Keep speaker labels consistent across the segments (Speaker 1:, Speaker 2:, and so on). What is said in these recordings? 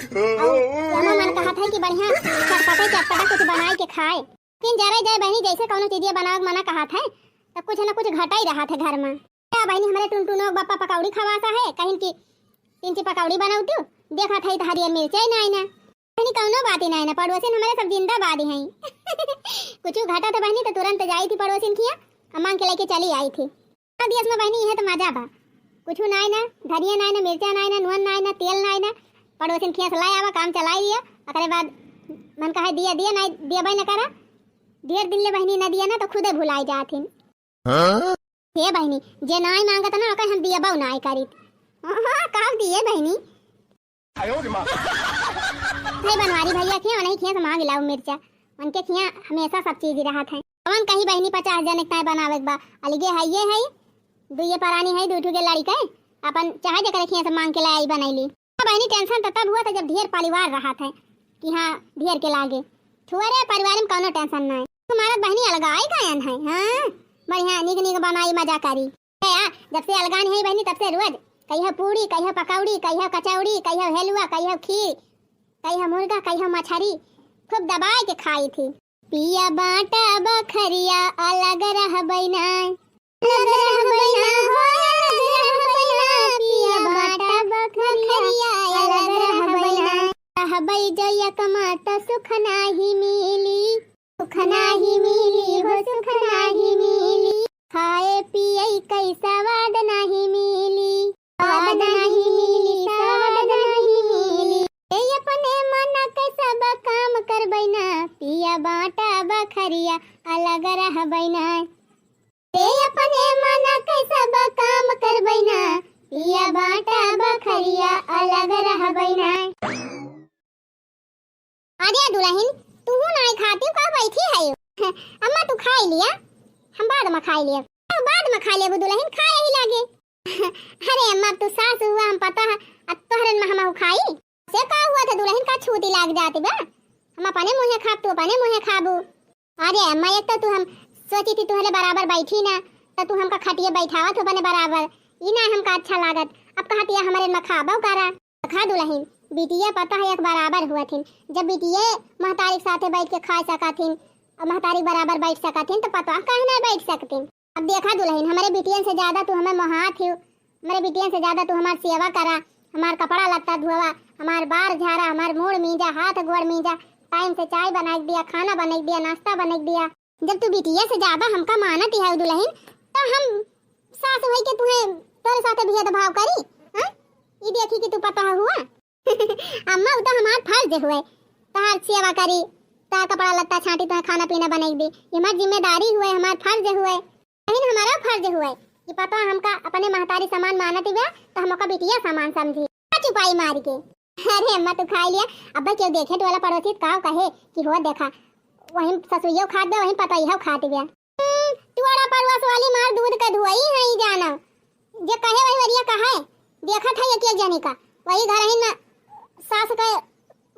Speaker 1: और मन कहा था कि बढ़िया चटपटा कुछ बनाए के खाए, लेकिन जरा जाए बहनी जैसे कोनो चीज़ बनावे मना कहा था तब कुछ ना कुछ घटा ही रहा था घर में। क्या बहनी हमारे टुनटुनो बापा पकौड़ी खवासा है, कहीं की 3 पकौड़ी बनाऊ देखा था हरियर मिर्चा ना आई ना बहनी कौनो बात ही ना पड़ोसिन हमारे सब जिंदाबाद हैं। कुछ घटा था बहनी तो तुरंत जाई थी पड़ोसिन किया मांग के लेके चली आई थी। दिवस में बहनी यह तो मजा बा, कुछ ना ना धनिया ना मिर्चा ना नून ना तेल ना पड़ोसिन खिया लाई आवा काम चलाई दिया। अकरे बाद मन कहा दिया दिया ना दिया भाई ना करा ढेर दिन ले बहनी ना दिया ना तो खुदे भुलाई जाथिन। हे बहनी जे नाई मांगत ना ओकर हम दिया बाऊ नाई करी। हां काव दिए बहनी भाई बनवारी भैया खिया नहीं खिया तो मांग लाओ मिर्चा उनके खिया हमेशा सब चीज रहा था। हमन कहीं बहनी 50 जन का बनावे बा अलगे है ये है दुइये परानी है दूठू के लड़का अपन चाहे जकर खिया से मांग के लाई बनैली। बहनी टेंशन तो तब हुआ था जब ढेर परिवार रहा था कि हां ढेर के लागे थुआरे परिवार में कोनो टेंशन ना है। तुम्हारा बहनी अलगाई गायन है। हां बढ़िया निक निक बनाई मजा करी जब से अलगान है बहनी तब से रोज कहियो पूड़ी कहियो पकौड़ी कहियो कचौड़ी कहियो हलवा कहियो खीर कहियो मुर्गा कहियो मछली खूब दबाए के खाई थी। पिया बाटा बखरिया अलग रह बैना अलग रह बैना हो अलग रह बैना पिया बाटा बखरिया अलग रह बैना रह बै जय कमाता सुख नाही मिली हो सुख नाही मिली खाए पिए कैसा वाद नहीं मिली स्वाद नहीं मिली स्वाद नहीं मिली ए अपने मन के सब काम कर बैना पिया बाटा बखरिया अलग रह बैना ए अपने मन के सब काम कर बैना पिया बाटा बखरिया अलग रह बैना। अरे दुल्हन तू नहीं खाती का बैठी है अम्मा तू खाई लिया हम बाद में खाई लिया बाद में खा ले दुल्हन खाए ही लागे। अरे अम्मा तू सास हुआ हम पता है अब तोहरन में हम खाई से का हुआ था दुल्हन का छूटी लाग जाती बा हम अपने मुंह खाब तू अपने मुंह खाबू। अरे अम्मा एक तो तू हम सोची थी तुहरे बराबर बैठी ना तो तू हमका खटिए बैठावा तो बने बराबर ई ना हमका अच्छा लागत अब कहतिया हमारे में खाबो करा खा दुल्हन बिटिया पता है एक बराबर हुआ थी जब बिटिया महतारी साथे बैठ के खा सकथिन और महतारी बराबर बैठ सकथिन तो पता काहे ना बैठ सकथिन। अब देखा दुल्हन हमारे बिटियन से ज्यादा तू हमें महात है हमारे बिटियन से ज्यादा तू हमारी सेवा करा हमार कपड़ा लत्ता धोवा हमार बार झाड़ा हमार मुड़ मीजा हाथ गोड़ मीजा टाइम से चाय बना दिया खाना बना दिया नाश्ता बना दिया। जब तू बिटिया से ज्यादा हमका मानत है दुल्हन तो हम सास भाई के तुम्हें तेरे साथ भेद भाव करी हां ई देखी कि तू पता हुआ अम्मा तो हमार फर्ज हुए तार सेवा करी ता कपड़ा लत्ता छाटी तो खाना पीना बनाई दे ये हमारी जिम्मेदारी हुए हमार फर्ज हुए लेकिन हमारा फर्ज हुआ कि पता हमका अपने महतारी सामान मानती बा तो हमका बिटिया सामान समझी चुपाई मार के। अरे अम्मा तू खा लिया अब्बा क्यों देखे तो वाला पड़ोसी काव कहे कि हो देखा वहीं ससुइयो खा दे वहीं पता ही खाती गया तुआड़ा परवास वाली मार दूध का धुआई है ही जाना जे कहे वही वरिया कहा है देखा था एक जनी का वही घर ही ना सास का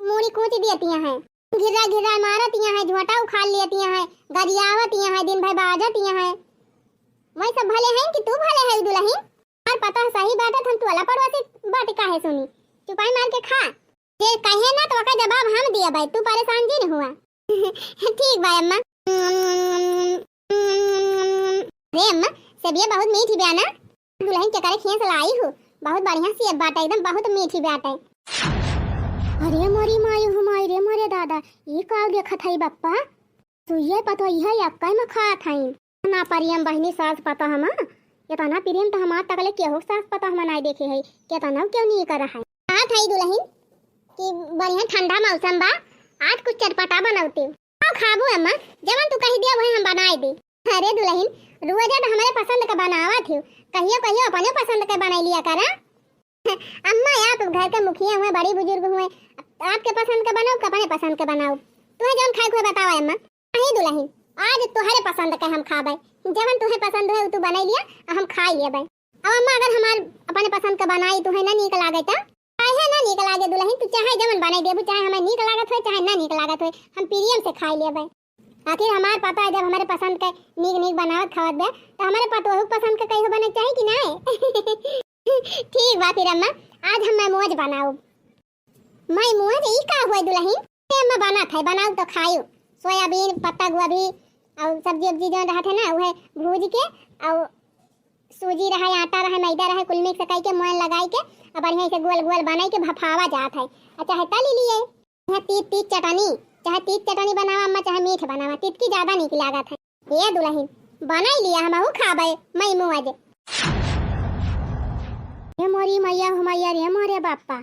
Speaker 1: मूड़ी कूच देती हैं घिरा घिरा मारती हैं झोटा उखाड़ लेती हैं गरियावती हैं दिन भर बाजती हैं वही सब भले हैं कि तू भले है दुल्हन और पता है सही बात है हम तू वाला पड़ोसी बात काहे सुनी चुपाई मार के खा जे कहे ना तो का जवाब हम दिया भाई तू परेशान जी न हुआ ठीक भाई अम्मा रे अम्मा सब ये बहुत मीठी बयाना दुल्हन के करे खींच लाई हूँ बहुत बढ़िया सी बात है एकदम बहुत मीठी बात है। अरे मोरी माई हमारी रे मोरे दादा ये का देखा था बप्पा तू ये पता यह अक्का में खा था ना परियम बहनी सास पता हम ये तना प्रेम तो हमार तकले के हो सास पता हम नहीं देखे है के तना क्यों नहीं कर रहा है आ थाई दुल्हन कि बढ़िया ठंडा मौसम बा आज कुछ चटपटा बनावती आओ खाबू अम्मा जवन तू कही दिया वही हम बनाए दे। अरे दुल्हन रोज हमारे पसंद का बनावा थे कहियो कहियो अपने पसंद का बना लिया करा अम्मा आप घर के मुखिया हुए बड़ी बुजुर्ग हुए आपके पसंद का बनाओ अपने पसंद का बनाओ तुम्हें जवन खाए को बताओ अम्मा नहीं दुल्हन आज तुम्हारे पसंद का हम खाबे जवन तुम्हें पसंद है तू बना लिया हम खा लिए भाई। अब अम्मा अगर हमार अपने पसंद का बनाई तुम्हें ना नीक लागे तो काहे ना नीक लागे दुल्हन तू चाहे जवन बनाई देबू चाहे हमें नीक लागत हो चाहे ना नीक लागत हो हम प्रियम से खा लिए भाई। आखिर हमार पता है जब हमारे पसंद का नीक नीक बनावत खावत बे तो हमारे पतोहू पसंद का कहीं बने चाहिए कि ना ठीक बा फिर अम्मा आज हम मौज बनाओ मैं मुआ जे ई का हुआ दुल्हन ते अम्मा बना था बनाऊ तो खायो सोयाबीन पत्ता गोभी और सब्जी सब्जी जो रहा था ना वह भूज के और सूजी रहा आटा रहा मैदा रहा कुल मिक्स करके के मोहन लगाई के और बढ़िया से गोल गोल बनाई के भफावा जात है अच्छा है तली लिए यहाँ तीत तीत चटनी चाहे तीत चटनी बनावा अम्मा चाहे मीठ बनावा तीत की ज्यादा निक लागत है ये दुल्हन बना ही लिया हम खाबे मैं मुआ जे ये मोरी मैया हो मैया रे मोरे बापा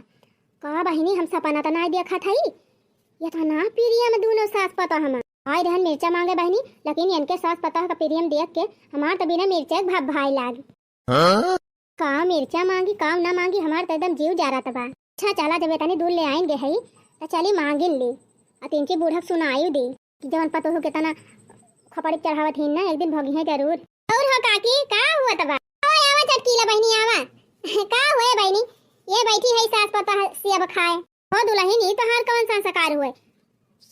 Speaker 1: कहा बहिनी हम सपना तो ना देखा था ये तो ना पीरिया में दोनों सास पता हम आए रहन मिर्चा मांगे बहिनी लेकिन इनके सास पता का पीरियम देख के हमार तो बिना मिर्चा भाप भाई लाग का मिर्चा मांगी काम ना मांगी हमार तो एकदम जीव जा रहा था अच्छा चला जब तनी दूर ले आएंगे है तो चली मांगिन ली और तिनकी बूढ़क सुनायु दी कि जवन पतो हो कितना खपड़ी चढ़ावत ही ना एक दिन भोगी है जरूर और हो काकी का हुआ तबा ओए आवा चटकीला बहिनी आवा का हुए बहिनी ये बैठी है सास पता से अब खाए हो दुल्हन ई तो हार कौन संस्कार हुए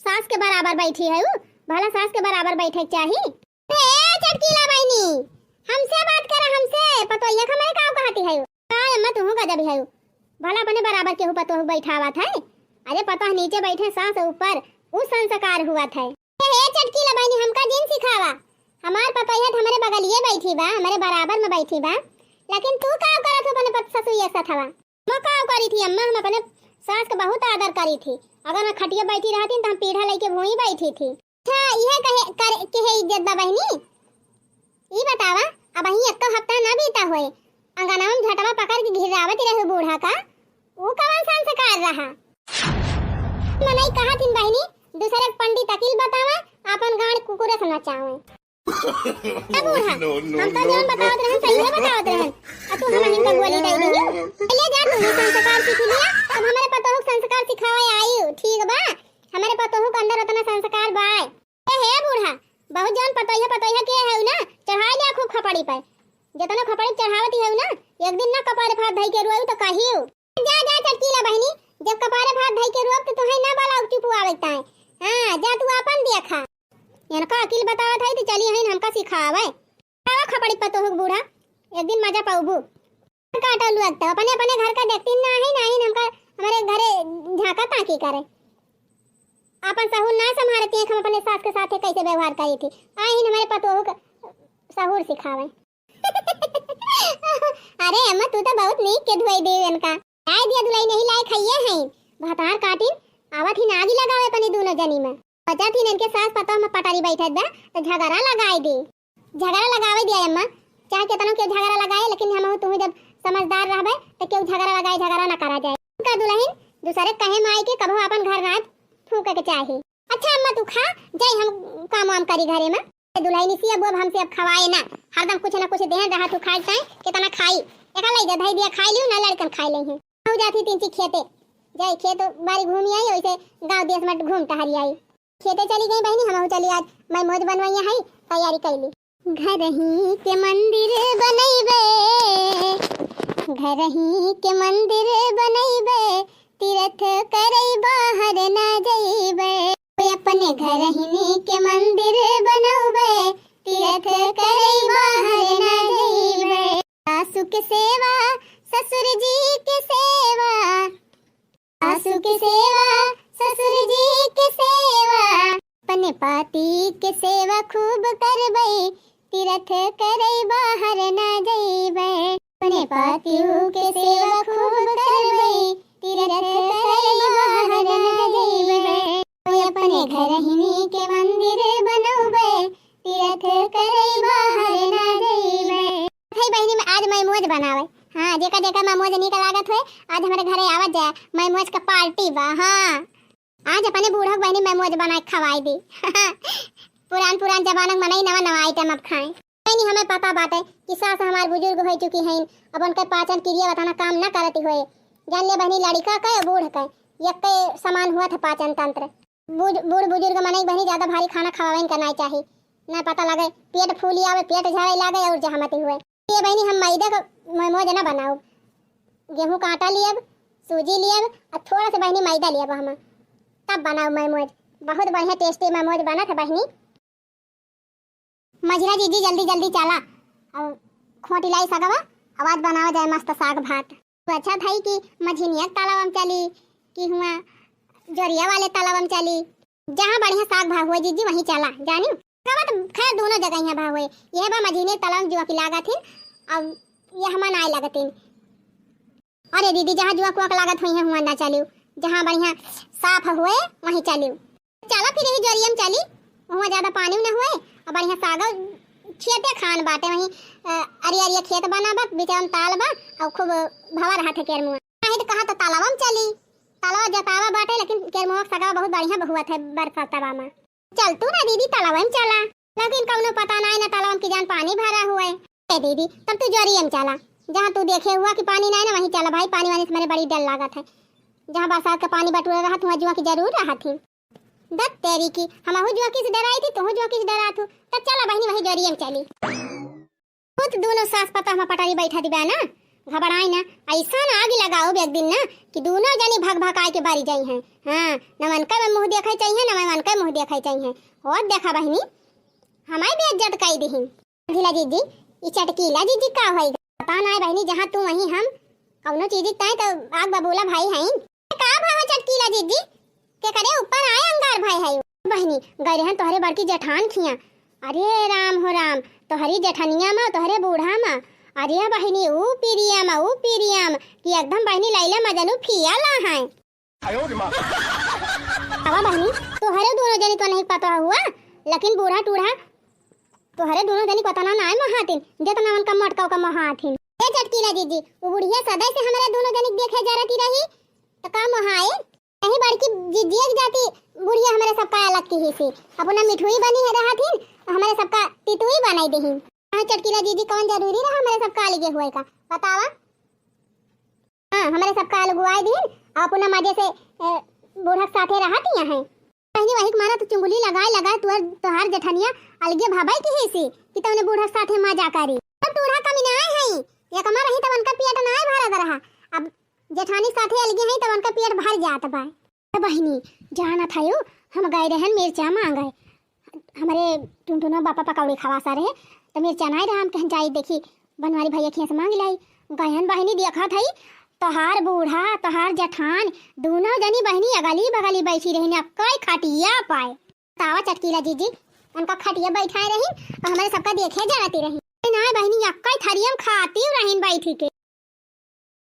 Speaker 1: सास के बराबर बैठी है भला सास के बराबर बैठे चाहिए ए चटकीला बहिनी हमसे बात कर हमसे पतो ये हमारे का कहती है का अम्मा तू गजब है भला अपने बराबर के पतो बैठावा था अरे पता नीचे बैठे सास ऊपर उस संस्कार हुआ था ए चटकीला बहिनी हमका जिन सिखावा हमार पतोहिया हमारे बगल ये बैठी बा हमारे बराबर में बैठी बा लेकिन तू का करत अपने पत ससुरिया साथ हवा मैं का करी थी अम्मा हम अपने सास का बहुत आदर करी थी अगर मैं खटिया बैठी रहती तो हम पीढ़ा लेके भूई बैठी थी अच्छा यह कहे इज्जत बा बहिनी ई बतावा अब ही एक हफ्ता ना बीता होए अंगना में झटवा पकड़ के घिरावत रहे बूढ़ा का वो कौन संस्कार रहा मनई कहा थी बहिनी दूसरे पंडित अकील बतावा अपन गांड कुकुरे सुनना चाहवे बूढ़ा हम तो जौन बतावत रहन सही है बतावत रहन आ तू हम इनका गोली दे दी ले जा तू संस्कार सीख लिया अब हमारे पतोह संस्कार सिखावे आई ठीक बा हमारे पतोह के अंदर उतना संस्कार बा ए हे बूढ़ा बहुत जौन पतोहिया के है ना चढ़ा लिया खूब खपड़ी पे जितना खपड़ी चढ़ावती है ना एक दिन ना कपारे फाड़ धई के रोई तो कहियो जा जा चटकीला बहिनी जब कपारे फाड़ धई के रोब तो तोहे ना बाला चुप आवता है हां जा तू अपन देखा इनका अकील बतावत है तो चली हइन हमका सिखावे आवा खपड़ी पतोह बूढ़ा एक दिन मजा पाऊबू काटा लगता अपने अपने घर का देखती ना है नहीं हमका हमारे घरे झाका ताकी करे अपन सहूर ना संभालती हम अपने सास के साथ कैसे व्यवहार करी थी आई हमारे पतोह का सहूर सिखावे अरे अम्मा तू तो बहुत नीक के धोई दे इनका आए दिया दुलाई नहीं लाए खाइए हैं भातार काटिन आवत ही नागी लगावे अपनी दोनों जनी में बचा थी इनके सास पतोह में पटारी बैठत बा तो झगड़ा लगाई दी झगड़ा लगावे दिया अम्मा चाहे कितनों के झगड़ा लगाए लेकिन हम तू जब समझदार रहबे तो क्यों झगड़ा लगाए झगड़ा ना करा जाए का दुल्हन दूसरे कहे माई के कबो अपन घर रात फूके के चाहिए अच्छा अम्मा तू खा जाई हम काम वाम करी घरे में दुल्हन इसी अब हमसे अब खवाए ना हरदम कुछ ना कुछ देहन रहा तू खाई चाहे कितना खाई एका ले जा भाई दिया खाई लियो ना लड़कन खाई ले हैं हो जाती तीन ची खेते जाई खेत बारी घूमी आई वैसे गांव देश में घूम टहरी आई खेते चली गई बहनी हम चली आज मैं मौज बनवाई है तैयारी कैली घर ही के मंदिर बनैबे घर ही के मंदिर बनैबे तीर्थ करई बाहर ना जइबे अपने घर ही के मंदिर बनौबे तीर्थ करई बाहर ना जइबे सासू के सेवा ससुर जी के सेवा सासू के सेवा ससुर जी के सेवा अपने पाती के सेवा खूब करबे तीर्थ करई बाहर ना जइबे अपने पाती के सेवा खूब करबे तीर्थ करई बाहर ना जइबे अपने घर ही के मंदिर बनौबे तीर्थ करई बाहर ना जइबे भाई बहनी में आज मैं मौज बनावे हां जेका जेका मैं मौज निकल लागत है आज हमारे घरे आवत जाए मैं मौज का पार्टी बा हां आज अपने बूढ़ा बहनी मैं मौज बना के खवाई दी पुरान जमाना में नहीं नवा नवा आइटम अब खाएं नहीं हमें पता बात है कि सास हमारे बुजुर्ग हो चुकी हैं अब उनके पाचन क्रिया बताना काम न करती हुए जान ले बहनी लड़का का बूढ़ का एक के समान हुआ था पाचन तंत्र बूढ़ बुजुर्ग मने बहनी ज्यादा भारी खाना खवावे करना चाहिए ना पता लगे पेट फूली आवे पेट झाड़े लागे और जहमती हुए ये बहनी हम मैदे का मोमोज ना बनाओ गेहूं का आटा लियब सूजी लियब और थोड़ा सा बहनी मैदा लियब हम तब बनाओ मोमोज बहुत बढ़िया टेस्टी मोमोज बना था बहनी मझरा जीजी जल्दी जल्दी चला और खोटी लाई सगवा आवाज बनाओ जाए मस्त साग भात तो अच्छा था कि मझिनिया तालाब में चली कि हुआ जोरिया वाले तालाब में चली, जहाँ बढ़िया साग भाव हुए जीजी वहीं चला जानी। तो खैर दोनों जगह यहाँ भाव हुए, यह बा मझीने तालाब जुआ की लागत थी, अब यह हमार नाय लागत थी। अरे दीदी जहाँ जुआ कुआ लागत हुई है हुआ ना चलियो, जहाँ बढ़िया साफ हुए वहीं चलियो। चला फिर यही जोरिया में चली, वहाँ ज्यादा पानी न हुए और बढ़िया साग खेते खान बाटे, वहीं अरिया अरिया खेत बना बा, बीचा में ताल बा और खूब भवा रहा था केरमुआ। तो कहा तो तालाब में चली, तालाब जतावा बाटे लेकिन केरमुआ सगा बहुत बढ़िया हुआ था बरसातवा में। चल तू ना दीदी तालाब में चला, लेकिन कौनो पता नहीं ना तालाब की जान पानी भरा हुआ है। दीदी तब तू जोरिया में चला, जहाँ तू देखे हुआ कि पानी नहीं ना वहीं चला भाई, पानी वानी से मेरे बड़ी डर लागत है। जहाँ बरसात का पानी बटुआ रहा वहाँ जुआ की जरूर रहा थी। दत तेरी की हम जुआ की से डराई थी, तू जुआ की से डरा तू, तब चला बहनी वहीं जोरिया में चली। खुद दोनों सास पता हम पटारी बैठा दी ना, घबराई ना, ऐसा ना आगे लगाओ एक दिन ना कि दोनों जनी भाग भाग आए के बारी जाई हैं। हाँ न मनका में मुंह देखा चाहिए न मनका मुंह देखा चाहिए। और देखा बहनी हमारी भी इज्जत कई दी ढीला जीजी, ये चटकीला जीजी का होई पता ना बहनी, जहाँ तू वहीं हम कौनो चीज तय तो आग बबूला भाई हैं का भाव चटकीला जीजी के करे ऊपर आए अंगार भाई है बहनी गए रहन तोहरे बड़की जेठान खिया। अरे राम हो राम, तोहरी जेठनिया में तोहरे बूढ़ा में, अरे बहनी ऊ पीरिया में कि एकदम बहनी लैला मजनू फिया ला है। अब बहनी तोहरे दोनों जनी तो नहीं पता हुआ, लेकिन बूढ़ा टूढ़ा तोहरे दोनों जनी पता ना नाय महातिन जितना उनका मटका का महातिन। ए चटकीला जीजी वो बुढ़िया सदा से हमारे दोनों जनी देखे जा रही रही तो का महाए नहीं बड़की जीजी एक जाती बुढ़िया हमारे सबका अलग की ही सी, अपना मिठुई बनी है रहा थी हमारे सबका तितुई बनाई दी। हां चटकीला जीजी कौन जरूरी रहा हमारे सबका अलग हुए का बतावा। हां हमारे सबका अलग हुआ दी अपना मजे से बूढ़ा साथे रहती है। पहली वही मारा तो चुंगली लगाए तोहार जेठनिया अलगे भाबाई की ही सी कि तने बूढ़ा साथे मजा करी। अब टूढ़ा कमी ना है ये कमा रही तब उनका पेट ना भरा रहा, अब जेठानी साथे अलगे है तब उनका पेट भर जात बा। बहनी जाना था यो हम गए रहन मिर्चा मांगे, हमारे टुनटुना बापा पकौड़ी खवा सा रहे तो मिर्चा नहीं रहा, हम कहीं जाई देखी बनवारी भैया खिया से मांग लाई। गहन बहनी देखा थई तोहार बूढ़ा तोहार जेठान दोनों जनी बहनी अगली बगली बैठी रही ना कई खटिया पाए। तावा चटकीला जीजी उनका खटिया बैठाए रही और हमारे सबका देखे जाती रही ना बहनी अक्कई थरियम खाती रही बैठी के।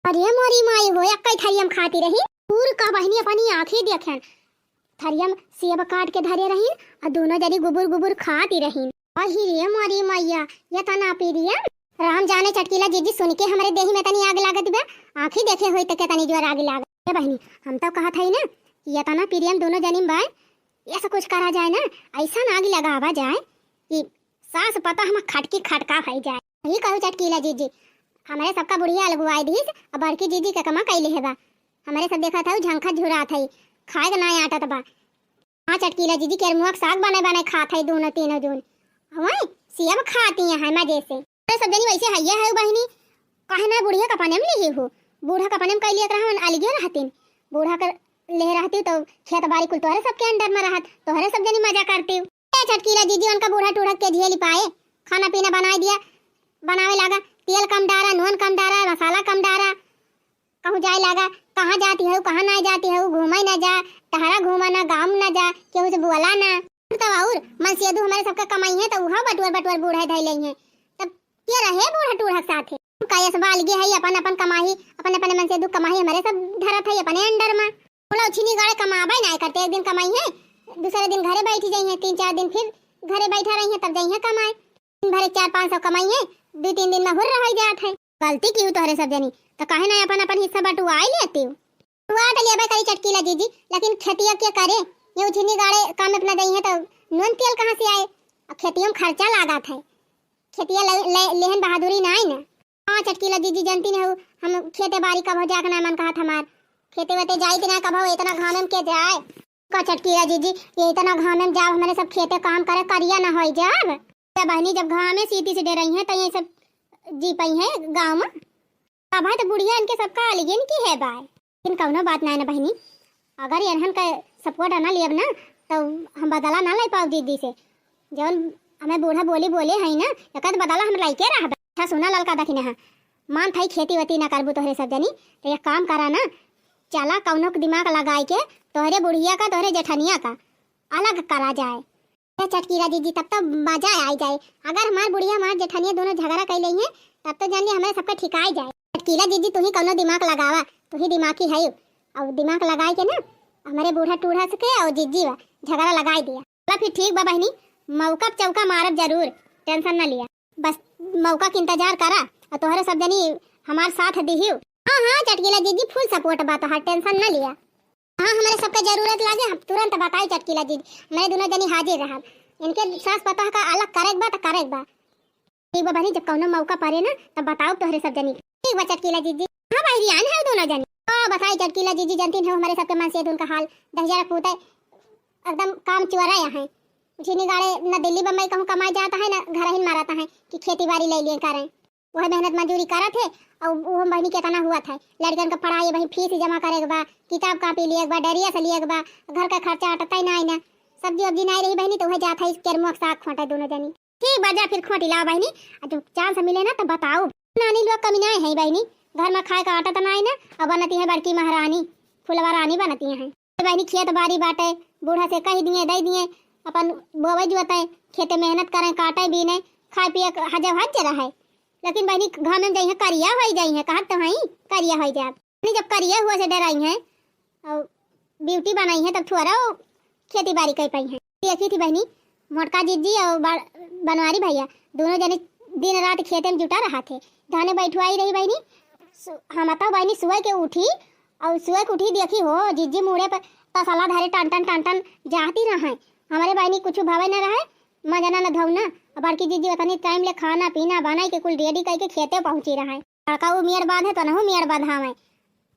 Speaker 1: अरे मोरी माई हो अक्कई थरियम खाती रही पूर का बहनी अपनी आंखें देखन थरियम सेब काट के धरे रही और दोनों जनी गुबुर गुबुर खाती रही। अही रे मोरी मैया ये तना पीरिया राम जाने चटकीला जीजी सुन के हमारे देही में तनी आग लागत बा, आंखें देखे हुई तो तनी जोर आग लागत। बहनी हम तो कहा था ना ये तना पीरियम दोनों जनी बा ऐसा कुछ करा जाए ना, ऐसा आग लगावा जाए कि सास पता हम खटकी खटका हो जाए। यही कहू चटकीला जीजी हमारे सबका बुढ़िया लगवाई दी और बड़की जीजी का कमा कैले है बा, हमारे सब देखा था झंखा झुरा था खाए ना आटा बा। हाँ चटकीला जीजी के मुँह साग बने बने खा था दोनों तीनों जून हमारे सेब खाती हैं मजे से। सब जनी वैसे हैया है बहनी कहे ना बुढ़िया कपने में ली हो, बूढ़ा कपने में कैलिए रहन अलगे रहतिन, बूढ़ा कर ले रहती तो खेत बाड़ी कुल तोहरे सबके अंडर में रहत तोहरे सब जनी मजा करती। ए चटकीला जीजी उनका बूढ़ा टूढ़ा के झेली पाए, खाना पीना बना दिया बनावे लगा, तेल कम डारा नून कम डारा मसाला कम डारा, कहूँ जाए लगा कहाँ जाती है कहाँ ना जाती है घूमे ना जा टहरा घूमा ना गाँव ना जा केहू से बोला ना। तब और मन से हमारे सबका कमाई है तो वहाँ बटुअर बटुअर बूढ़ा धैल है तब क्या रहे बूढ़ा टूढ़ा साथ कैस बाल गे है अपन अपन कमाई अपन अपन मन से दुख कमाई हमारे सब धरत है अपने अंडर में बोला उछनी गाड़े कमाबे ना करते, एक दिन कमाई है दूसरे दिन घरे बैठी जाई है 3-4 दिन फिर घरे बैठा रही है तब जाई है कमाए, दिन भर 400-500 कमाई है 2-3 दिन में हुर रह जात है। गलती की तोहरे सब जनी तो काहे ना अपन अपन हिस्सा बटुआ लेती हूँ टुआ तो लेबे करी चटकीला जीजी, लेकिन खेतिया क्या करे ये उछनी गाड़े काम अपना दई है तो नून तेल कहाँ से आए, खेतियों में खर्चा लागत है, खेतिया लेहन बहादुरी ना आई ना। हाँ चटकीला जीजी जानती नहीं हम खेते बाड़ी कब हो जाकर ना मन कहा हमार खेते वेते जाई ना कब हो इतना घाम में के जाए का चटकीला जीजी ये इतना घाम में जाओ हमारे सब खेते काम करे करिया ना हो जब बहनी जब घाम में सीटी से डे रही है तो ये सब जी पाई है गाँव में अब है तो बुढ़िया इनके सबका अलगन की है बाय, लेकिन कौनो बात ना है ना बहनी अगर इन्हन का सपोर्ट ना लियब ना तो हम बदला ना ले पाओ दीदी से जब हमें बूढ़ा बोले है ना एक बदला हम लाइके रह अच्छा सुना ललका दखिने हाँ मान थाई खेती वती ना करबू तोहरे सब जनी तो एक काम करा ना चला कौनो के दिमाग लगाए के तोहरे बुढ़िया का तोहरे जेठनिया का अलग करा जाए। चटकीला जीजी तब तो मजा आ जाए। अगर हमार बुढ़िया हमार जेठनिया दोनों झगड़ा कर ली हैं तब तो जान ली हमारे सबका ठिकाई जाए। चटकीला जीजी तू ही कौनो दिमाग लगावा, तू ही दिमागी है और दिमाग लगाए के ना हमारे बूढ़ा टूढ़ा सके और जीजी झगड़ा लगाई दिया। चला फिर ठीक बा बहनी, मौका चौका मारब जरूर, टेंशन ना लिया। बस मौका के इंतजार करा और तोहरे सब जनी हमार साथ दिहियो। हाँ हाँ चटकीला जीजी फुल सपोर्ट बा, तोहार टेंशन ना लिया। हाँ हमारे सबका जरूरत लागे हम तुरंत बताई चटकीला जीजी, हमारे दोनों जनी हाजिर रहा। इनके सास पता का अलग करेक बा तो करेक बा। ठीक बा बहनी, जब कौनो मौका पड़े ना तब बताओ तोहरे सब जनी। ठीक बा चटकीला जीजी। हाँ भाई रियान है दोनों जनी। बताई चटकीला जीजी, जानती है हमारे सबके मन से उनका हाल 10,000 पूता एकदम काम चुरा है। झीनी गाड़े न दिल्ली बम्बई कहूँ कमाई जाता है ना घर ही मारता है कि खेती बाड़ी ले लिए करें। वह मेहनत मजदूरी करा थे और वो बहनी के तना हुआ था। लड़कन का पढ़ाई वही फीस जमा करे बा, किताब कापी लिए बा, डरिया से लिए बा, घर का खर्चा अटता ही ना सब्जी वब्जी नहीं रही बहनी तो वह जाता है केरमुआ साग खोटा दोनों जनी। ठीक बजा फिर खोटी लाओ बहनी, जब चांस मिले ना तो बताओ। नानी लोग कमी नहीं है बहनी, घर में खाए का आटा तो नहीं ना और बनती है बड़की महारानी फुलवा रानी बनती है। बहनी खेत बाड़ी बाटे बूढ़ा से कह दिए दे दिए अपन बोवे जुआते खेते मेहनत करें काटे भी नहीं खाए पिए हजब हज रहा है। लेकिन बहनी घर में जाइए करिया हो जाई है, कहा तो वही करिया हो जाए। जब करिया हुआ से डराई है और ब्यूटी बनाई है तब थोड़ा खेती बाड़ी कर पाई है। देखी थी बहनी मोटका जीजी और बनवारी भैया दोनों जने दिन रात खेते में जुटा रहा थे। धाने बैठवाई रही बहनी, हम बताओ बहनी सुबह के उठी और सुबह के उठी देखी हो जीजी मुड़े पर तसला धारे टन टन जाती रहा। हमारे बहनी कुछ भावे न रहा, मजना न धोना। बड़की जीजी बतानी टाइम ले खाना पीना बनाई के कुल रेडी करके खेते पहुंची रहा है। लड़का वो मियर बांध है तो नहु मियर बांधा मैं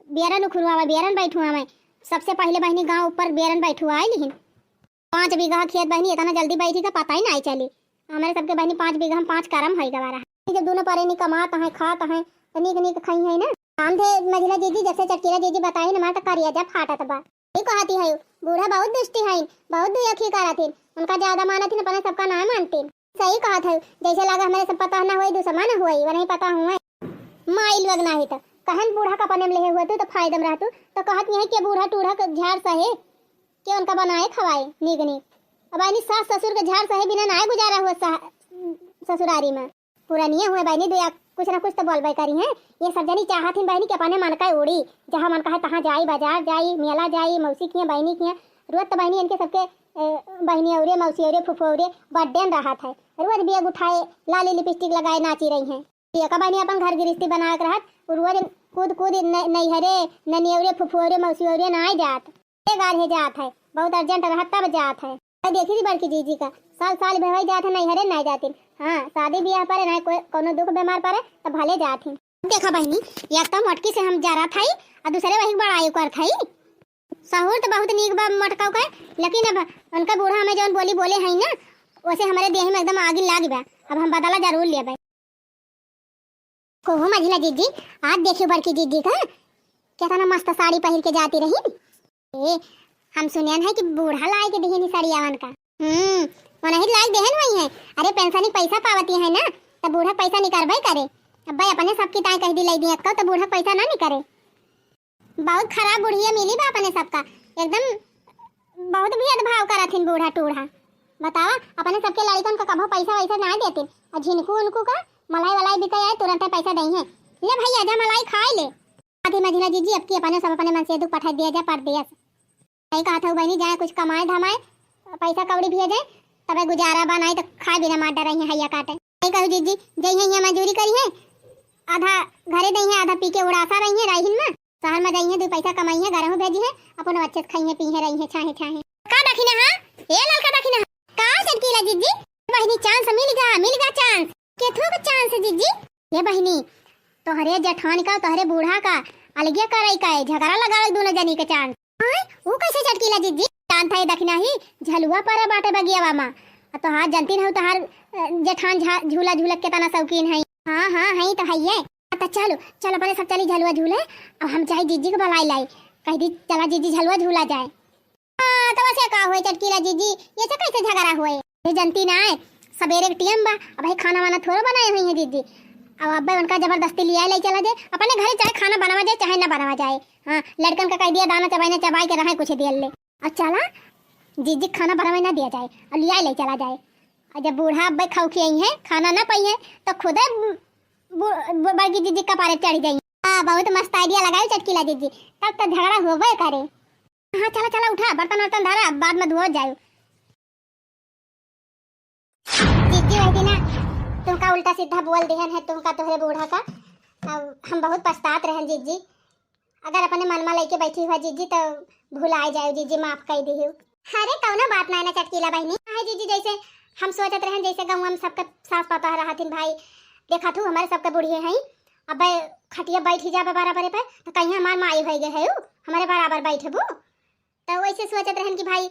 Speaker 1: बेरन उखुरवा बेरन बैठुआ मैं। सबसे पहले बहनी गांव ऊपर बेरन बैठुआ आई, लेकिन 5 बीघा खेत बहनी इतना जल्दी बैठी का पता ही नहीं चली। हमारे सबके बहनी 5 बीघा हम 5 करम है गवा रहा। जब दोनों परे नहीं कमाता है खाता है तो नीक नीक खाई है ना। काम थे मझिला जीजी जैसे चटकीला जीजी बताई ना मार करिया जब फाटा तबा ये कहती है बूढ़ा बहुत दुष्टी है, बहुत दुखी कराती उनका ज्यादा माना थी अपने सबका ना मानती। सही कहा था, जैसे लगा हमारे सब पता ना हुई दूसरा ना हुई वो नहीं पता हुआ माइल वग नहीं तो कहन बूढ़ा का पने में ले हुए तो फायदम रहतु तो कहत नहीं कि बूढ़ा टूढ़ा का झाड़ सहे के उनका बनाए खवाए नीक नीक। अब बहनी सास ससुर के झाड़ सहे बिना ना गुजारा हुआ ससुरारी में पूरा नहीं हुआ बहनी दो कुछ ना कुछ तो बोलबे करी है। ये सब जनी चाहत है बहनी के अपने मन का उड़ी जहाँ मन का है तहाँ जाई बाजार जाई मेला जाई मौसी की बहनी की रोज तो बहनी इनके सबके बहनी औरे मौसी औरे फुफो औरे बर्थडे रहा था रोज बेग उठाए लाली लिपस्टिक लगाए नाची रही हैं। का बहनी अपन घर गृहस्थी बना के रहत रोज कूद कूद नैहरे ननियौरे फुफुरे मौसी औरे ना जात गाढ़े जात है बहुत अर्जेंट रहत तब जात है। देखी थी बड़की जीजी का साल साल बेवाई जात है नैहरे नहीं जाती। हाँ शादी ब्याह पर ना कोनो दुख बीमार पड़े तो भले जात है। देखा बहनी एक तो मटकी से हम जा रहा था और दूसरे वही बड़ाई कर था सहूर तो बहुत नीक बा मटका का, लेकिन अब उनका बूढ़ा हमें जो बोली बोले है ना वैसे हमारे देह में एकदम आगे लाग बा। अब हम बदला जरूर ले भाई को मझिला जीजी आज देखियो बड़की जीजी का कितना मस्त साड़ी पहन के जाती रही। हम सुनियन है कि बूढ़ा लाए के देहनी साड़ियावन का वही लायक देहन वही है। अरे पेंशन पैसा पावती है ना तो बूढ़ा पैसा निकलबे करे। अब भाई अपने सबकी ताई कह दी दी अक्का तो बूढ़ा पैसा ना निकले। बहुत खराब बुढ़िया मिली बा अपने सबका एकदम बहुत भेदभाव करथिन बूढ़ा टूढ़ा। बतावा अपने सबके लड़कन का कभो पैसा वैसा ना देती और झिनकू उनको का मलाई वलाई बिक आए तुरंत पैसा दही है ले भाई आजा मलाई खाए ले। आधी मझिला जीजी अब की अपने सब अपने मन से दुख पठा दिया जा पर दिया सही कहा था बहनी जाए कुछ कमाए धमाए पैसा कौड़ी भी जाए तब गुजारा बनाए तो खाए बिना मार डर रही है हैया काटे। सही कहू जीजी जई है मजदूरी करी है आधा घरे दई है आधा पी के उड़ासा रही है राहिन में शहर में गई है 2 पैसा कमाई है घर में भेजी है अपन अच्छे से खाई है पी है रही है छाहे छाहे का दखिना हां ए ललका दखिना का चटकीला जीजी बहनी चांस मिल गा चांस केथो का चांस जीजी ये बहनी तोहरे जेठान का तोहरे बूढ़ा का अलगे करई का झगड़ा लगावे दोनों जनी के चांस हां वो कैसे चटकीला जीजी चांद था दखिना ही झलुआ पर बाटे बगियावा मा तो हां जानती न हो तोहार जेठान झूला झूलक के तना शौकीन है। हां हां है तो है ये तो चलो चलो अपने सब चली झलुआ झूले अब हम चाहे जीजी को बुलाई लाई कह दी चला जीजी झलुआ झूला जाए। हां तो वैसे का होए चटकीला जीजी ये से कैसे झगड़ा होए ये जनती ना है सवेरे के टीएम बा अब भाई खाना वाना थोड़ा बनाए हुई है जीजी अब अब्बे उनका जबरदस्ती लिया ले चला जाए अपने घरे, चाहे खाना बनावा जाए चाहे ना बनावा जाए। हाँ, लड़कन का कह दिया दाना चबाई के रहे कुछ दिया ले, और चला जीजी खाना बनावे ना दिया जाए और लिया ले चला जाए। और जब बूढ़ा अब्बे खाऊ खियाई है खाना ना पाई है तो खुद बड़की जीजी का पारे चढ़ गई। हाँ, बहुत मस्त आइडिया लगाई चटकीला जीजी, तब तो झगड़ा होबे करे। हाँ चला चला उठा बर्तन वर्तन धारा, बाद में धो जाए। जीजी वही ना तुमका उल्टा सीधा बोल दिहन है तुमका तोहरे बूढ़ा का। अब हम बहुत पछतात रहन जीजी, अगर अपने मन में लेके बैठी हुआ जीजी तो भुला जाए जीजी, माफ कर दी। अरे कौनो बात ना चटकीला बहनी है जीजी, जैसे हम सोचत रहन जैसे गाँव हम सबके सास पता रहा थी भाई, देखा तू हमारे सबके बुढ़िए हैं। अब खटिया बैठ ही जाबे बराबर पे तो कहीं हमार माई हो गए है हमारे बराबर बैठबू, तो वैसे सोचत रहन कि भाई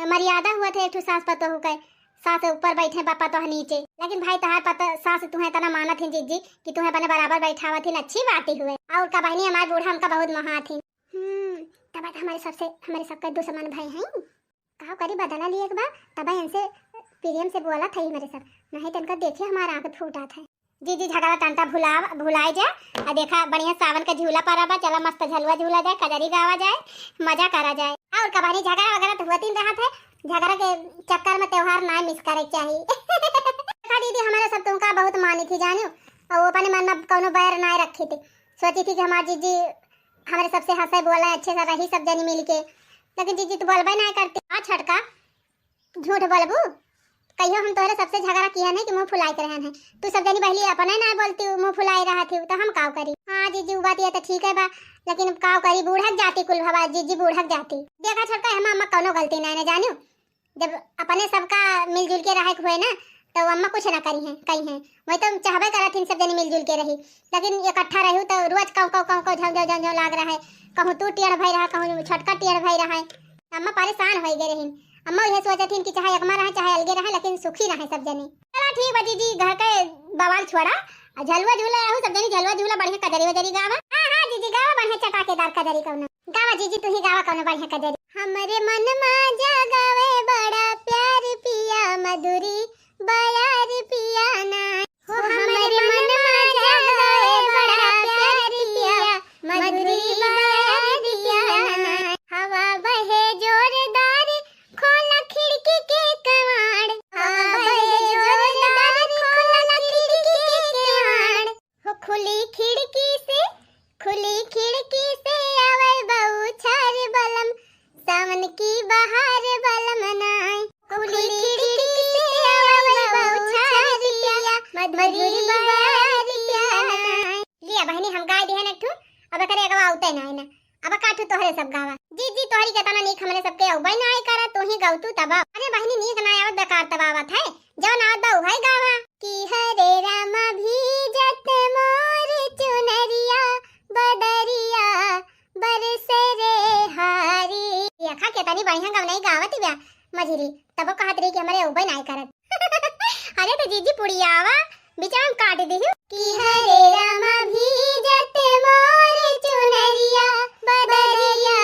Speaker 1: मर्यादा हुआ थे एक सास पतो हो गए, सास ऊपर बैठे पापा तो नीचे। लेकिन भाई तहार पता सास तुम्हें तना माना थी जीजी कि तुम्हें अपने बराबर बैठावा थी, अच्छी बात ही हुए। और का बहनी हमारे बूढ़ा हमका बहुत महा थी। तब हमारे सबके दुश्मन भाई हैं, कहा करी बदला लिए एक बार, तब इनसे प्रियम से बोला था मेरे सब, नहीं तो इनका देखिए हमारा आंख फूटा था। जीजी झगड़ा टंटा भुलाए जाए और देखा बढ़िया सावन का झूला पारा बा, चला मस्त झलुआ झूला जाए, कजरी गावा जाए, मजा करा जाए। और कबानी झगड़ा वगैरह तो हुआ रहा था, झगड़ा के चक्कर में त्योहार ना मिस करे चाहिए। दीदी हमारे सब तुमका बहुत मानी थी जानो, और वो अपने मन में कोनो बैर ना रखी थी, सोची थी कि हमारी जीजी हमारे सबसे हंसे बोला अच्छे से रही सब जनी मिल के। लेकिन जीजी तू बोलबे ना करती, आ छटका झूठ बोलबू, कहियो हम तोहरे सबसे झगड़ा किया नहीं कि मुंह फुलाई कर रहन है, तू सब जनी बहली अपने ना बोलती मुंह फुलाई रहा थी तो हम काव करी। हाँ जीजी बात ये तो ठीक है बा, लेकिन काव करी बूढ़क जाती कुल भवा, जीजी बूढ़क जाती। देखा छटका हम अम्मा कोनो गलती ना जानियो, जब अपने सबका मिलजुल के रहे हुए ना तो अम्मा कुछ ना करी है कहीं है, वही तो चाहबे करा थी सब जनी मिलजुल के रही। लेकिन इकट्ठा रहू तो रोज कौ झम लाग रहा है, कहूँ तू टेढ़ भई रहा, कहूँ छटका टेढ़ भई रहा है, अम्मा परेशान हो गए रही। अम्मा यह सोचा थी कि चाहे अकमा रहे चाहे अलगे रहे लेकिन सुखी रहे सब जने। चला ठीक बा जीजी, घर के बवाल छोड़ा, झलवा झूला रहू सब जनी, झलवा झूला बढ़िया कजरी वजरी गावा। हाँ जीजी गावा बढ़िया चटाकेदार कजरी कौन गावा, जीजी तू ही गावा कौन बढ़िया कजरी। हमरे मन में जगावे बड़ा प्यार पिया मधुरी बयार पिया ना, हो हमरे मन में जगावे बड़ा प्यार पिया मधुरी बयार पिया ना। हवा बहे जोरदार खोला खिड़की के कवाड़, हवा बहे जोरदार खोला खिड़की के कवाड़, हो खुली खिड़की से आवे बहू छार बलम, सावन की बहार बलम नाय, खुली खिड़की से आवे बहू छार पिया मधुरी बहार पिया नाय। लिया बहनी हम गाय दिहन एक ठू, अब करे गवा आउते ना ना, अब काठू तोहरे सब गावा। जीजी तोहरी केतना नीक हमरे सबके औबई ना आए करा, तू ही गाउ तू तबा। अरे बहनी नीक ना आवत बेकार तबावत है, जो ना आवत भाई गावा। कि हरे राम भीजत मोर चुनरिया बदरिया बरसे रे हारी, ये खा केतनी बढ़िया गाव नहीं गावत बिया मझरी, तब कहत रही कि हमरे औबई ना आए करत। अरे तो जीजी पुड़ियावा बिचाम काट दिहु। कि हरे राम भीजत मोर चुनरिया बदरिया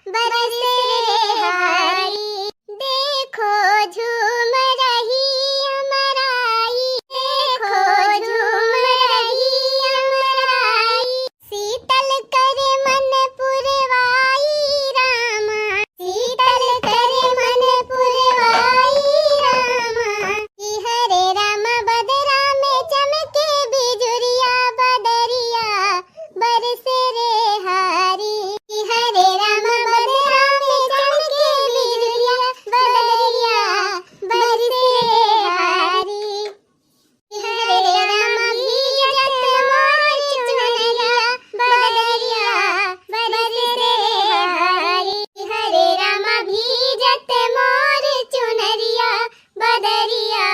Speaker 1: बरसे रे हारी, देखो झूम रही अमराई, देखो झूम रही अमराई, शीतल करे मन पुरवाई रामा, शीतल करे मन पुरवाई रामा। कि हरे राम बदरा में चमके बिजुरिया बदरिया बरसे रे हारी, कि हरे राम बदरा में चमके बिजुरिया बदरिया बरसे रे हारी, कि हरे राम भीजत मोर चुनरिया बदरिया बरसे रे हारी, कि हरे राम भीजत मोर चुनरिया बदरिया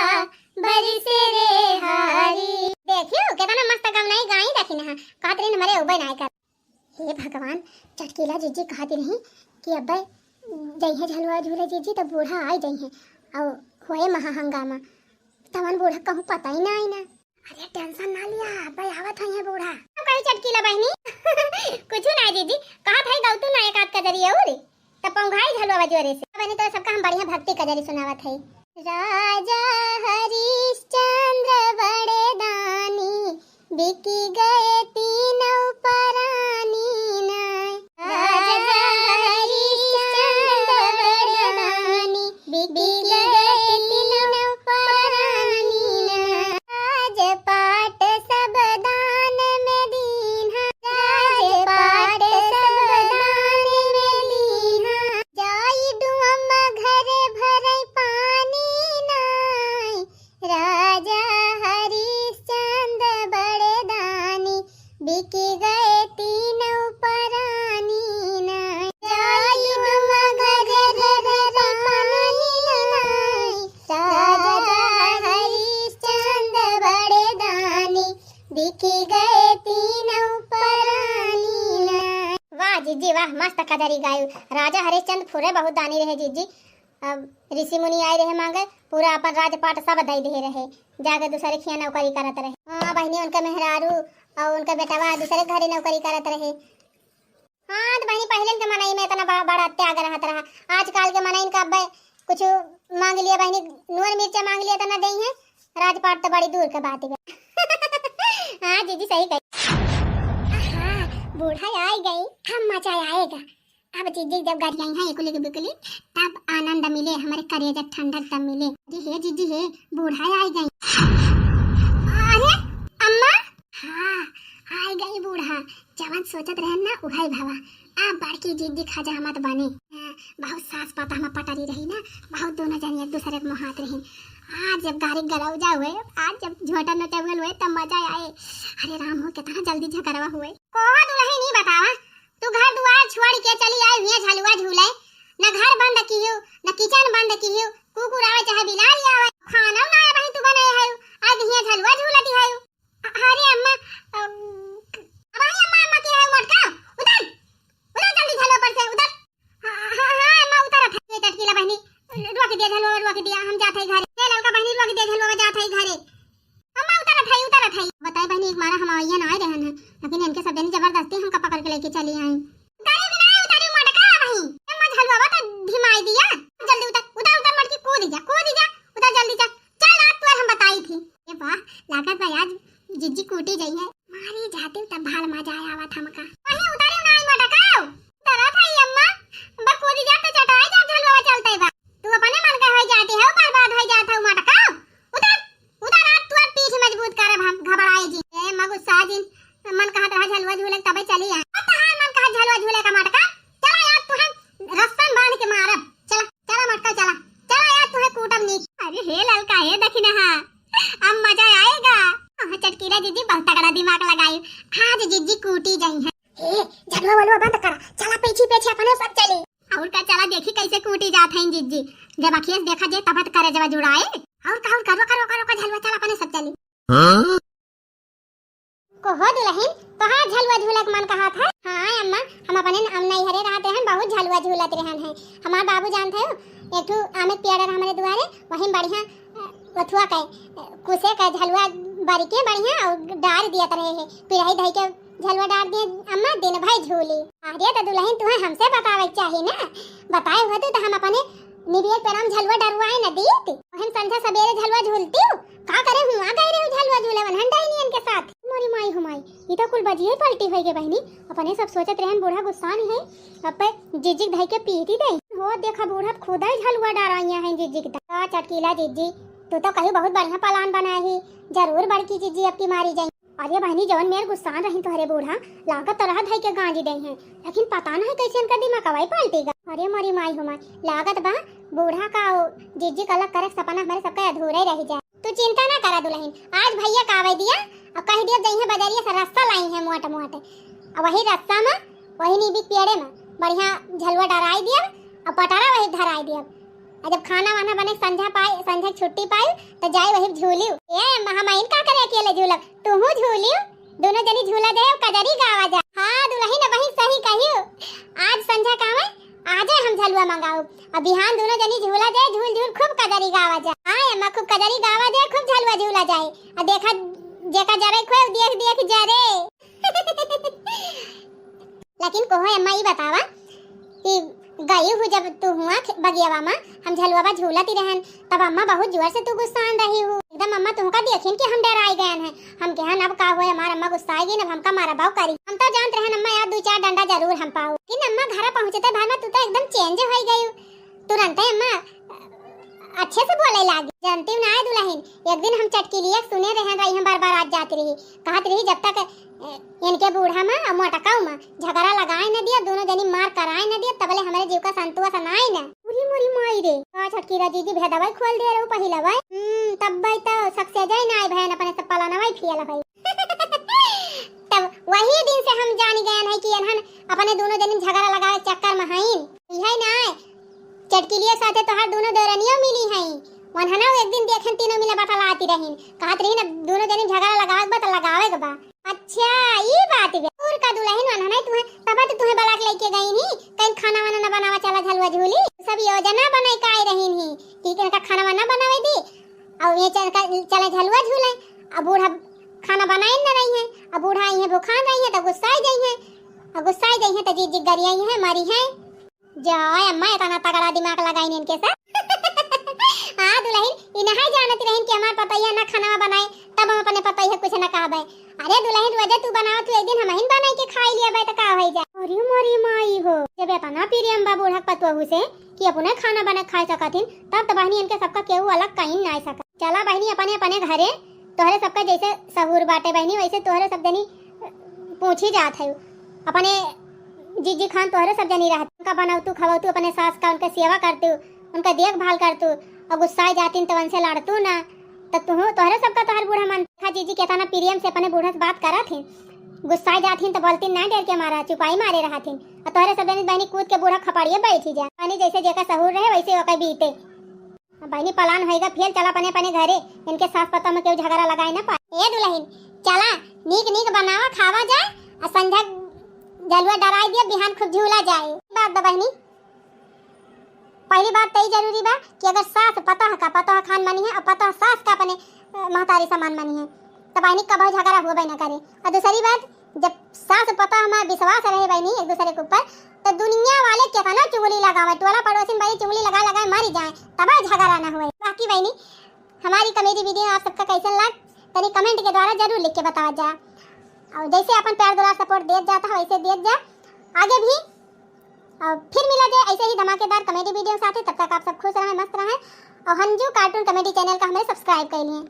Speaker 1: बरसे रे हारी। देखियो कितना मस्त गाँव नहीं गाई देखी ना, कहत रही हमारे उबे नाय कर। हे भगवान, चटकीला जीजी कहती रही कि अब्बे जइहे झलवा झूले जीजी तो बूढ़ा आई जइहे और होए महा हंगामा, तमन बूढ़ा कहूँ पता ही ना आई ना। अरे टेंशन ना लिया, अब्बे आवत है बूढ़ा। अब कही चटकीला बहनी कुछ ना जीजी, कहत है गौतू ना एक आध कजरी और तब पंघाई झलवा जोरे से। बनी तो सबका हम बढ़िया भक्ति कजरी सुनावत है। राजा हरिश्चंद्र बड़े दानी वाह जीजी वाह, मस्त कजरी गायु। राजा हरिश्चंद्र फुरे बहुत दानी रहे जीजी। अब ऋषि मुनि आए रहे मांगे, पूरा अपन राजपाट सब दई दे रहे, जाके दूसरे खिया नौकरी करत रहे। हाँ बहनी, उनका मेहरारू और उनका बेटावा दूसरे घरे नौकरी करत रहे। हाँ तो बहनी पहले के मनाई में इतना बड़ा त्याग रहत रहा, आजकल के मनाई का कुछ मांग लिया बहनी, नून मिर्चा मांग लिया तो न दई है, राजपाट तो बड़ी दूर के बात है। हाँ जीजी सही कही। बूढ़ा आ गई, हम मजा आएगा। अब जीजी जब गाड़ी आई है एकुली के बिकुली, तब आनंद मिले, हमारे करेजा ठंडक तब मिले। जीजी है बूढ़ा आ गई। अरे अम्मा, हाँ आ गई बूढ़ा, जवन सोचत रहन ना उहाई भावा। अब बड़की जीजी खजा मत बने, बहुत सास पाता हम पटरी रही ना, बहुत दोनों जन एक दूसरे के मुहात रही। आज जब गाड़ी गरौजा हुए, आज जब झोटा नचवल हुए तब मजा आए। अरे राम हो कितना जल्दी झगड़वा हुए। कोहा दुल्हन नहीं बतावा, तू घर दुआर छोड़ के चली आई हुई झलुआ झूले, न घर बंद कियो न किचन बंद कियो, कुकुर आवे चाहे बिलाड़ी आवे, खाना ना आए भाई तू बनाए है, आज हिया झलुआ झूलती है। अरे अम्मा भाई अम्मा की है मटका, उधर उधर जल्दी झलो पर से उधर। हां अम्मा उधर है टटकीला बहनी, रुक दे झलुआ रुक दिया, हम जाते घर ले ललका बहनी, रुक दे झलुआ जाते घरे। अम्मा उधर है बताए बहनी, एक मारा हम आइए ना आए रहन है, लेकिन इनके सब जनी जबरदस्ती हमका पकड़ के लेके चली आई। गाड़ी बिना उतारी मटका भाई, अम्मा झलुआ तो धिमाई दिया, जल्दी उतर उतर उतर मटकी कूद जा उतर जल्दी जा। चल आज तो हम बताई थी। ए वाह लागत भाई आज जिज्जी कूटी गई है, मारी जाती तब भाल मजा आया आवा हमका। वही उतारी ना आई मटका तरह था अम्मा, बा कूद जा तो चटाई जा झलुआ चलते बा, तू अपने मन का हो जाती है बर्बाद हो जाता है मटका। उतर उतर आज तू पीठ मजबूत कर, हम घबराए जी। ए मां गुस्सा दिन मन कहा रहा झलुआ झूले तबे चली आ, हां मन कहा झलुआ झूले का मटका। चला यार तू है रस्सन बांध के मारब, चला मटका चला यार तू है कूटब नी। अरे हे ललका हे देखिना, हां अब मजा आएगा। चटकीला जीजी बहुत तगड़ा दिमाग लगाई, आज जीजी कूटी गई है। ए झलुआ बंद कर, चला पीछे अपने सब चली। और का चला देखी कैसे कूटी जात है जीजी, जब अखियस देखा जे तब करे जब जुड़ाए। और करो झलुआ चला अपने सब चली। कोहो दुल्हन तोहार झलुआ झूला के मन कहा था। हां अम्मा हम अपने नई हरे रहते हैं, बहुत झलुआ झूलत रहन है। हमार बाबू जानते हो एक ठो आमे पेड़ हमारे दुआरे, वहीं बढ़िया अथुआ के कुसे का झलुआ बारी के बढ़िया और डार दिया रहे है, पिराई धई के झलुआ डार दिए अम्मा दिन भाई झूली। अरे तो दुल्हन तुम्हें हमसे बतावे चाहिए ना, बताए हो तो हम अपने निबियर पेराम झलुआ डरवाए न दीत, हम संध्या सवेरे झलुआ झूलती हूं। का करे हूं आ गए रे झलुआ झूले वन डाइनियन के साथ। मोरी माई हुमाई ई तो कुल बजिए पलटी होई गे बहनी, अपने सब सोचत रहन बूढ़ा गुस्सान है, अब पे जिजिक धई के पीती दे हो देखा बूढ़ा खुदा ही झलुआ डराइया है जिजिक ता। चटकीला जिजी तू तो कहीं बहुत बढ़िया प्लान बनाई, जरूर बड़की जिजी अब की मारी जाई। अरे बहनी जवन मेर गुस्सान रही तो हरे बूढ़ा लागत तरह धई के गांजी दे हैं, लेकिन पता नहीं कैसे इनका दिमाग कवाई पलटेगा। अरे मोरी माई हुमाई लागत बा बूढ़ा का जिजी का अलग करे सपना हमारे सबका अधूरा ही रह जाए। तू चिंता ना करा दुल्हन, आज भैया कावे दिया और कह दिया जइहे बजारिया से रास्ता लाई है मोट और वही रास्ता में वही नीबी पेड़े में बढ़िया झलुआ डराई दिया और पटारा वही धराई दिया। और जब खाना वाना बने संध्या छुट्टी पाई तो जाए वही झूलियो। ए महामाइन का करे अकेले झूलक, तू झूलियो दोनों जनी झूला दे कजरी गावा जा। हां दुल्हन वही सही कहियो, आज संध्या कावे आजे हम झलुआ मंगाओ और बिहान दोनों जनी झूला दे झूल खूब कजरी गावा जा। हां अम्मा खूब कजरी गावा दे, खूब झलुआ झूला जाए और देखा जेका जरे खूब देख जरे। लेकिन कोहो अम्मा ई बतावा कि गई हूँ जब तू हुआ बगियावा में हम झलुआ झूलती रहन, तब अम्मा बहुत जोर से तू गुस्सान रही हूँ एकदम। अम्मा तुमका देखिन कि हम डराई गए हैं, हम कहन अब का हुए हमार अम्मा गुस्साएगी न हमका मारा बाव करी। हम तो जानत रहन अम्मा यार दो चार डंडा जरूर हम पाऊ, लेकिन अम्मा घर पहुंचते भाना तू तो एकदम चेंज हो गई, तुरंत अम्मा अच्छे से बोले लागी। जानती हूँ ना दुल्हन, एक दिन हम चटकीलिया सुने रहन रही हम बार आज जाती रही, कहत रही जब तक इनके बूढ़ा में और मोटकाऊ में झगड़ा लगाए न दिया, दोनों जनी मार कराए न दिया, तबले हमारे जीव का संतुआ सनाई न। पूरी मोरी माई रे का छटकीरा जीजी भेदवाई खोल दे रे पहिला भाई। तब भाई तो सक्से जाई ना आई बहन अपने सब पलानवाई फियल भाई। तब वही दिन से हम जानी गए हैं कि इन्हन अपने दोनों जनी झगड़ा लगाए चक्कर में हईन है ना। चटकीलिया साथे तो हर दोनों दरनियो मिली हैं, वनहना एक दिन देखन तीनों मिला बटला आती रहीन, कहत रही न दोनों जनी झगड़ा लगावे बा त लगावे बा। अच्छा ये बात है और का दुल्हन वनहना तुम्हें तब तो तुम्हें बला के ले और गुस्सा ही गई है तो जी गरियाई है मरी है। जाओ अम्मा इतना तगड़ा दिमाग लगाई इनके साथ। हाँ दुल्हन इन्हें जानती रही कि हमार पतैया ना खाना बनाए तब हम अपने पतैया कुछ ना कहबे। अरे दुल्हन रोजे तू बनाओ तू एक दिन हम ही बनाई के खाई लिया बे तो का होई जाए। अरे मोरी माई हो जब इतना प्रियम बा बूढ़ा पतवहू से कि अपने खाना बना खाए सकथिन तब तो बहनी इनके सबका केहू अलग कहीं ना आ सका। चला बहनी अपने अपने घरे तोहरे सबका जैसे सहूर बाटे बहनी वैसे तोहरे सब जनी पूछी जात है। अपने जीजी खान तोहरे सब जनी रहत उनका बनाऊ तू खवाऊ तू अपने सास का उनका सेवा करतू उनका देखभाल करतू और गुस्सा जाती तो उनसे लड़तू ना तो तू तोहरे सबका तोहर बूढ़ा मन था। जीजी कहता ना प्रियम से अपने बूढ़ा से बात करा थे गुस्सा जाती तो बोलती ना डर के मारा चुपाई मारे रहा थी और तोहरे सब जनी बहनी कूद के बूढ़ा खपाड़िए बैठी जा बहनी जैसे जेका सहूर रहे वैसे ओका बीते। बहनी पलान होएगा फिर चला अपने अपने घरे इनके सास पता में क्यों झगड़ा लगाए ना पाए। ए दुल्हन चला नीक नीक बनावा खावा जाए और संध्या जलवा डराई दिया बिहान खूब झूला जाए। बात दो बहनी पहली बात तो जरूरी बा कि अगर सास पता खान मानी है और पता सास का अपने महतारी समान मानी है तो बहनी कभी झगड़ा हुआ ना करे। और दूसरी बात जब सास पता हमारा विश्वास रहे बहनी एक दूसरे के ऊपर तो दुनिया वाले कितना चुगली लगावे टोला पड़ोसी भाई चुगली लगा मरी जाए तब झगड़ा ना हुए। बाकी बहनी हमारी कॉमेडी वीडियो आप सबका कैसा लग तनी कमेंट के द्वारा जरूर लिख के बतावा जाए और जैसे अपन प्यार दुलार सपोर्ट देत जाता है वैसे देत जा आगे भी। और फिर मिला जाए ऐसे ही धमाकेदार कॉमेडी वीडियो साथ। तब तक आप सब खुश रहें मस्त रहें और हंजू कार्टून कॉमेडी चैनल का हमें सब्सक्राइब कर लिए।